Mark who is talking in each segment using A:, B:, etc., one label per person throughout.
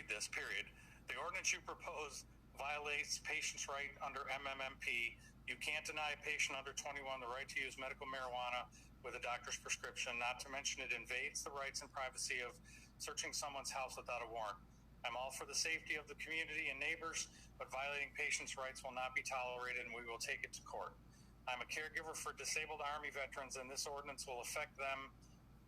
A: read this, period. The ordinance you propose violates patients' right under MMMP. You can't deny a patient under 21 the right to use medical marijuana with a doctor's prescription, not to mention it invades the rights and privacy of searching someone's house without a warrant. I'm all for the safety of the community and neighbors, but violating patients' rights will not be tolerated, and we will take it to court. I'm a caregiver for disabled Army veterans, and this ordinance will affect them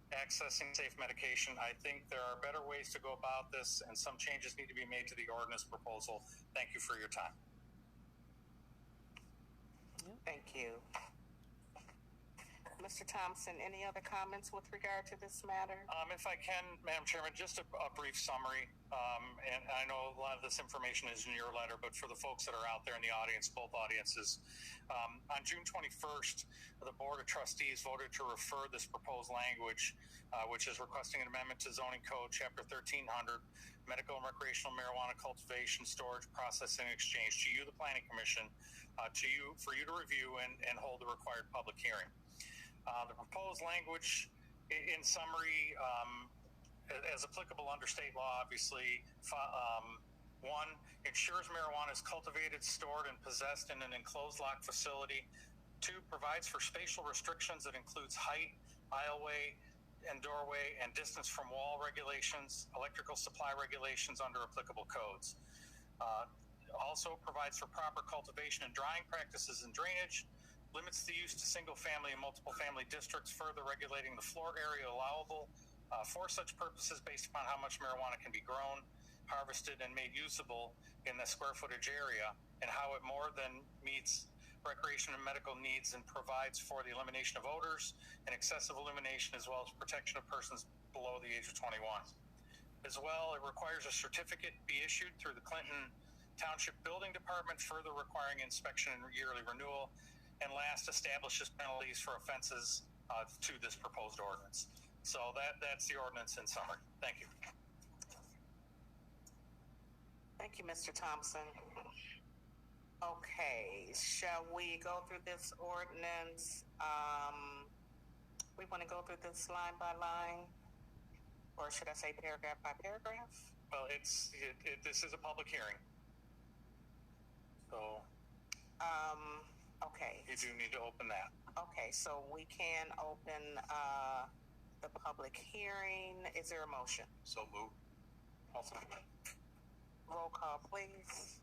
A: accessing safe medication. I think there are better ways to go about this, and some changes need to be made to the ordinance proposal. Thank you for your time.
B: Thank you. Mr. Thompson, any other comments with regard to this matter?
A: If I can, Madam Chairman, just a brief summary. And I know a lot of this information is in your letter, but for the folks that are out there in the audience, both audiences, on June 21st, the Board of Trustees voted to refer this proposed language, which is requesting an amendment to Zoning Code, Chapter 1300, Medical and Recreational Marijuana Cultivation, Storage, Processing, and Exchange, to you, the Planning Commission, for you to review and hold the required public hearing. The proposed language, in summary, as applicable under state law, obviously, one, ensures marijuana is cultivated, stored, and possessed in an enclosed locked facility. Two, provides for spatial restrictions that includes height, aisleway, and doorway, and distance from wall regulations, electrical supply regulations under applicable codes. Also provides for proper cultivation and drying practices and drainage, limits the use to single-family and multiple-family districts, further regulating the floor area allowable for such purposes based upon how much marijuana can be grown, harvested, and made usable in the square footage area, and how it more than meets recreation and medical needs and provides for the elimination of odors and excessive illumination, as well as protection of persons below the age of 21. As well, it requires a certificate be issued through the Clinton Township Building Department, further requiring inspection and yearly renewal. And last, establishes penalties for offenses to this proposed ordinance. So that's the ordinance in summary. Thank you.
B: Thank you, Mr. Thompson. Okay, shall we go through this ordinance? We want to go through this line by line, or should I say paragraph by paragraph?
A: Well, this is a public hearing. So,
B: okay.
A: You do need to open that.
B: Okay, so we can open the public hearing. Is there a motion?
A: So move. Also.
B: Roll call, please.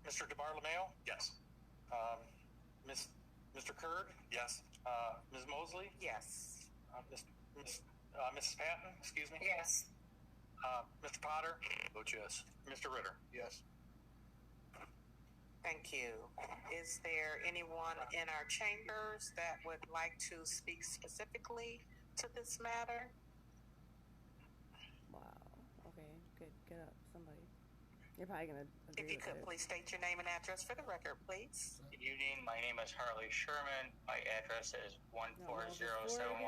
A: Mr. DeBartolomeo? Yes. Mr. Kurd? Yes. Ms. Mosley?
B: Yes.
A: Mrs. Patton? Excuse me?
B: Yes.
A: Mr. Potter? Vote yes. Mr. Ritter? Yes.
B: Thank you. Is there anyone in our chambers that would like to speak specifically to this matter?
C: Wow. Okay, good. Get up, somebody. You're probably going to agree
B: If you
C: with
B: could
C: it.
B: please state your name and address for the record, please.
D: Good evening. My name is Harley Sherman. My address is 14071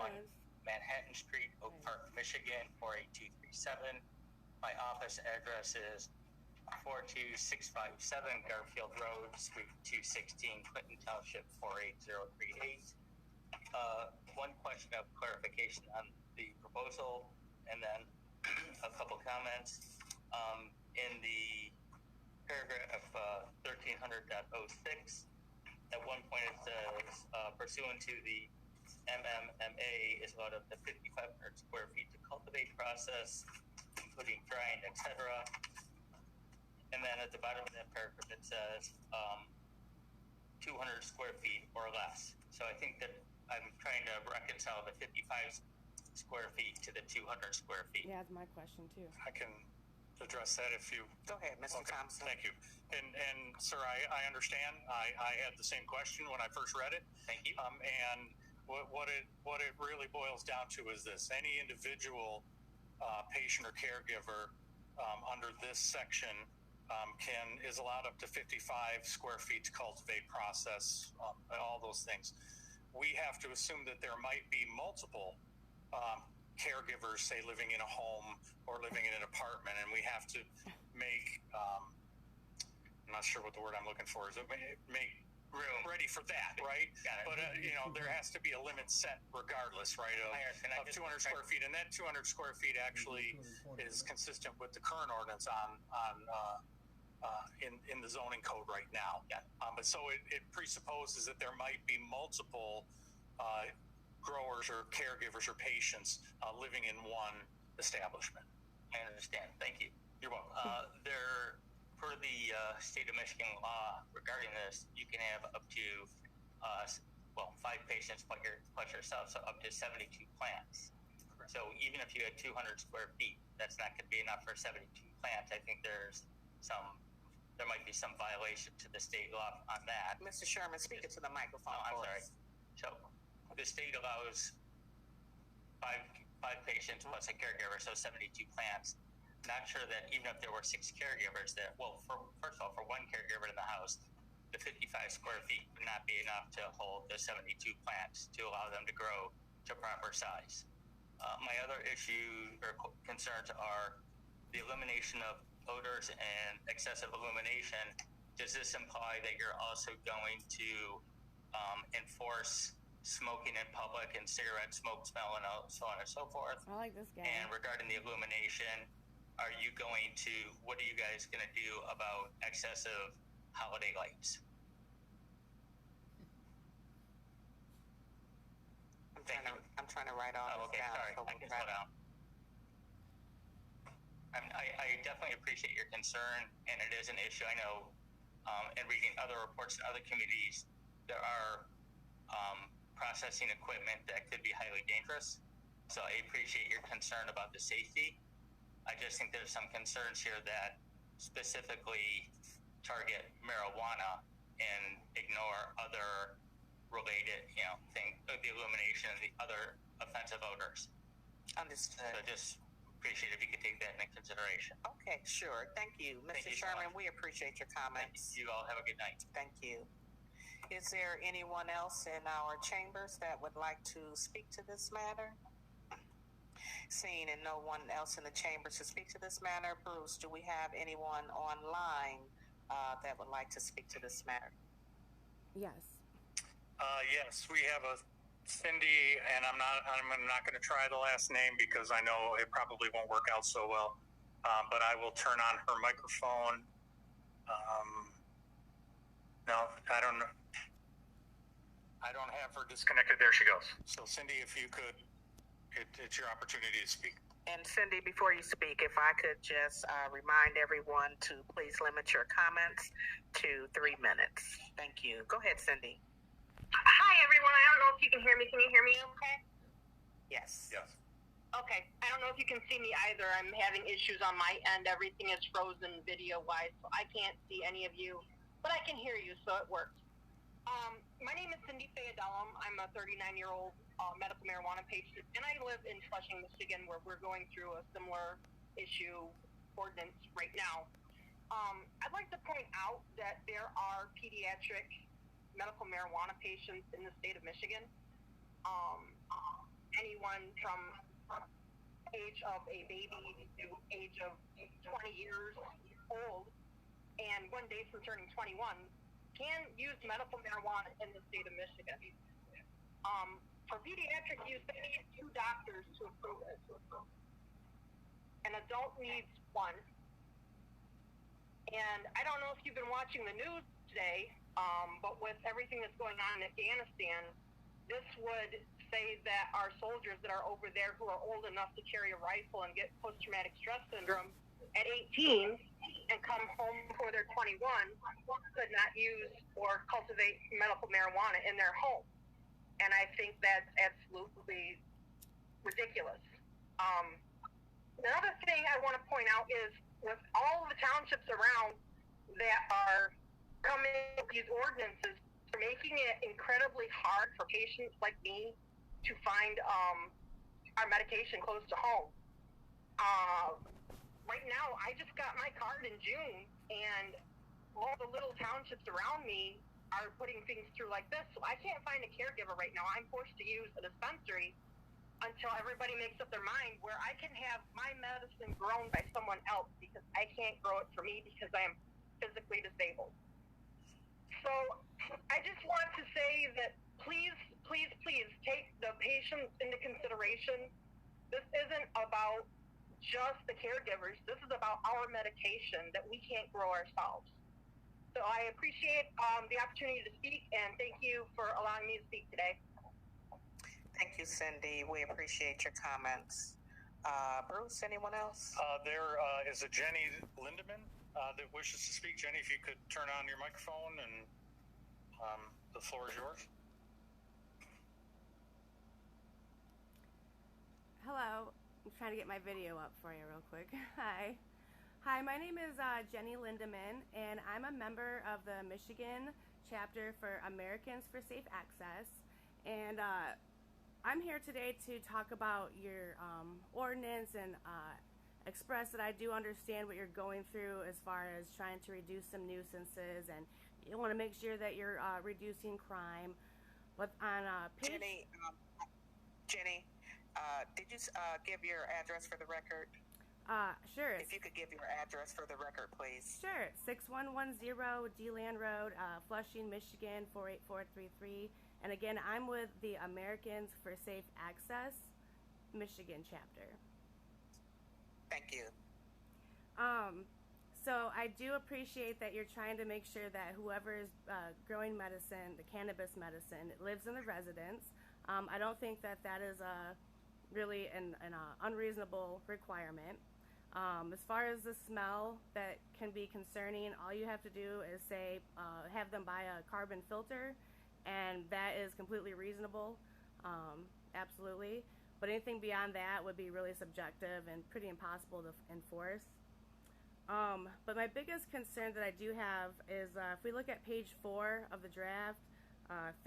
D: Manhattan Street, Oak Park, Michigan, 48237. My office address is 42657 Garfield Road, Suite 216, Clinton Township, 48038. One question of clarification on the proposal, and then a couple comments. In the paragraph 1300.06, at one point it says, pursuant to the MMMA is allowed up to 5,500 square feet to cultivate process, including drying, etc. And then at the bottom of that paragraph it says 200 square feet or less. So I think that I'm trying to reconcile the 55 square feet to the 200 square feet.
C: Yeah, that's my question too.
A: I can address that if you...
B: Go ahead, Mr.
A: Okay.
B: Thompson.
A: Thank you. And sir, I understand. I had the same question when I first read it.
D: Thank you.
A: And what it really boils down to is this: any individual patient or caregiver under this section is allowed up to 55 square feet to cultivate, process, all those things. We have to assume that there might be multiple caregivers, say, living in a home or living in an apartment, and we have to make I'm not sure what the word I'm looking for is, make ready for that, right? But there has to be a limit set regardless, right? Of 200 square feet, and that 200 square feet actually is consistent with the current ordinance in the zoning code right now.
D: Yeah.
A: But so it presupposes that there might be multiple growers or caregivers or patients living in one establishment.
D: I understand. Thank you.
A: You're welcome.
D: For the state of Michigan law regarding this, you can have up to 5 patients plus yourself, so up to 72 plants. Correct. So even if you had 200 square feet, that's not going to be enough for 72 plants. I think there might be some violation to the state law on that.
B: Mr. Sherman, speak it to the microphone.
D: I'm sorry. So the state allows five patients plus a caregiver, so 72 plants. Not sure that even if there were 6 caregivers first of all, for one caregiver in the house, the 55 square feet would not be enough to hold the 72 plants to allow them to grow to proper size. My other issue or concerns are the elimination of odors and excessive illumination. Does this imply that you're also going to enforce smoking in public and cigarette smoke smell and so on and so forth?
C: I like this guy.
D: And regarding the illumination, what are you guys going to do about excessive holiday lights?
B: I'm trying to write all this down.
D: Sorry, I can slow down. I definitely appreciate your concern, and it is an issue. I know, in reading other reports in other communities, there are processing equipment that could be highly dangerous. So I appreciate your concern about the safety. I just think there's some concerns here that specifically target marijuana and ignore other related, things, the illumination and the other offensive odors.
B: Understood.
D: So just appreciate if you could take that into consideration.
B: Okay, sure. Thank you. Mr. Sherman, we appreciate your comments.
D: You all have a good night.
B: Thank you. Is there anyone else in our chambers that would like to speak to this matter? Seeing and no one else in the chambers to speak to this matter, Bruce, do we have anyone online that would like to speak to this matter?
C: Yes.
A: Yes, we have a Cindy, and I'm not going to try the last name because I know it probably won't work out so well. But I will turn on her microphone. No, I don't know. I don't have her disconnected. There she goes. So Cindy, if you could, it's your opportunity to speak.
B: And Cindy, before you speak, if I could just remind everyone to please limit your comments to 3 minutes. Thank you. Go ahead, Cindy.
E: Hi, everyone. I don't know if you can hear me. Can you hear me okay?
B: Yes.
A: Yes.
E: Okay. I don't know if you can see me either. I'm having issues on my end. Everything is frozen video-wise, so I can't see any of you. But I can hear you, so it works. My name is Cindy Fayadellum. I'm a 39-year-old medical marijuana patient, and I live in Flushing, Michigan, where we're going through a similar issue ordinance right now. I'd like to point out that there are pediatric medical marijuana patients in the state of Michigan. Anyone from age of a baby to age of 20 years old, and one day from turning 21, can use medical marijuana in the state of Michigan. For pediatric use, they need 2 doctors to approve it. An adult needs 1. And I don't know if you've been watching the news today, but with everything that's going on in Afghanistan, this would say that our soldiers that are over there who are old enough to carry a rifle and get post-traumatic stress syndrome at 18 and come home before they're 21 could not use or cultivate medical marijuana in their home. And I think that's absolutely ridiculous. Another thing I want to point out is with all the townships around that are coming with these ordinances, they're making it incredibly hard for patients like me to find our medication close to home. Right now, I just got my card in June, and all the little townships around me are putting things through like this, so I can't find a caregiver right now. I'm forced to use a dispensary until everybody makes up their mind where I can have my medicine grown by someone else because I can't grow it for me because I am physically disabled. So I just want to say that please, please, please take the patients into consideration. This isn't about just the caregivers. This is about our medication that we can't grow ourselves. So I appreciate the opportunity to speak, and thank you for allowing me to speak today.
B: Thank you, Cindy. We appreciate your comments. Bruce, anyone else?
A: There is a Jenny Lindemann that wishes to speak. Jenny, if you could turn on your microphone, and the floor is yours.
C: Hello. I'm trying to get my video up for you real quick. Hi. Hi, my name is Jenny Lindemann, and I'm a member of the Michigan chapter for Americans for Safe Access. And I'm here today to talk about your ordinance and express that I do understand what you're going through as far as trying to reduce some nuisances, and you want to make sure that you're reducing crime. But on page...
B: Jenny, did you give your address for the record?
C: Sure.
B: If you could give your address for the record, please.
C: Sure. 6110 D-Land Road, Flushing, Michigan, 48433. And again, I'm with the Americans for Safe Access Michigan chapter.
B: Thank you.
C: So I do appreciate that you're trying to make sure that whoever is growing medicine, the cannabis medicine, lives in the residence. I don't think that that is really an unreasonable requirement. As far as the smell that can be concerning, all you have to do is say, have them buy a carbon filter, and that is completely reasonable, absolutely. But anything beyond that would be really subjective and pretty impossible to enforce. But my biggest concern that I do have is if we look at page 4 of the draft,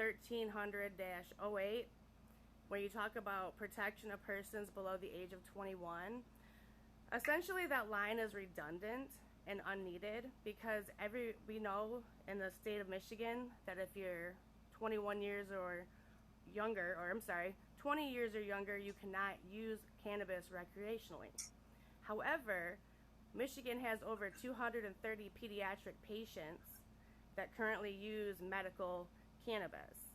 C: 1300-08, where you talk about protection of persons below the age of 21. Essentially, that line is redundant and unneeded because we know in the state of Michigan that if you're 21 years or younger, or I'm sorry, 20 years or younger, you cannot use cannabis recreationally. However, Michigan has over 230 pediatric patients that currently use medical cannabis.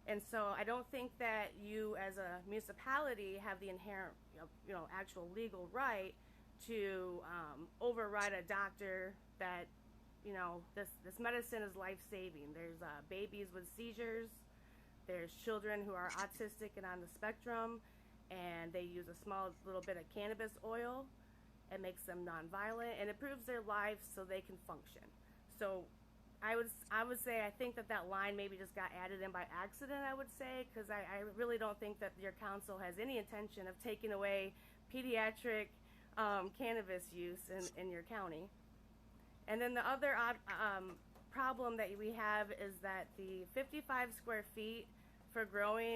C: And so I don't think that you as a municipality have the inherent, actual legal right to override a doctor that, this medicine is life-saving. There's babies with seizures, there's children who are autistic and on the spectrum, and they use a small little bit of cannabis oil. It makes them nonviolent and improves their lives so they can function. So I would say I think that line maybe just got added in by accident, I would say, because I really don't think that your council has any intention of taking away pediatric cannabis use in your county. And then the other problem that we have is that the 55 square feet for growing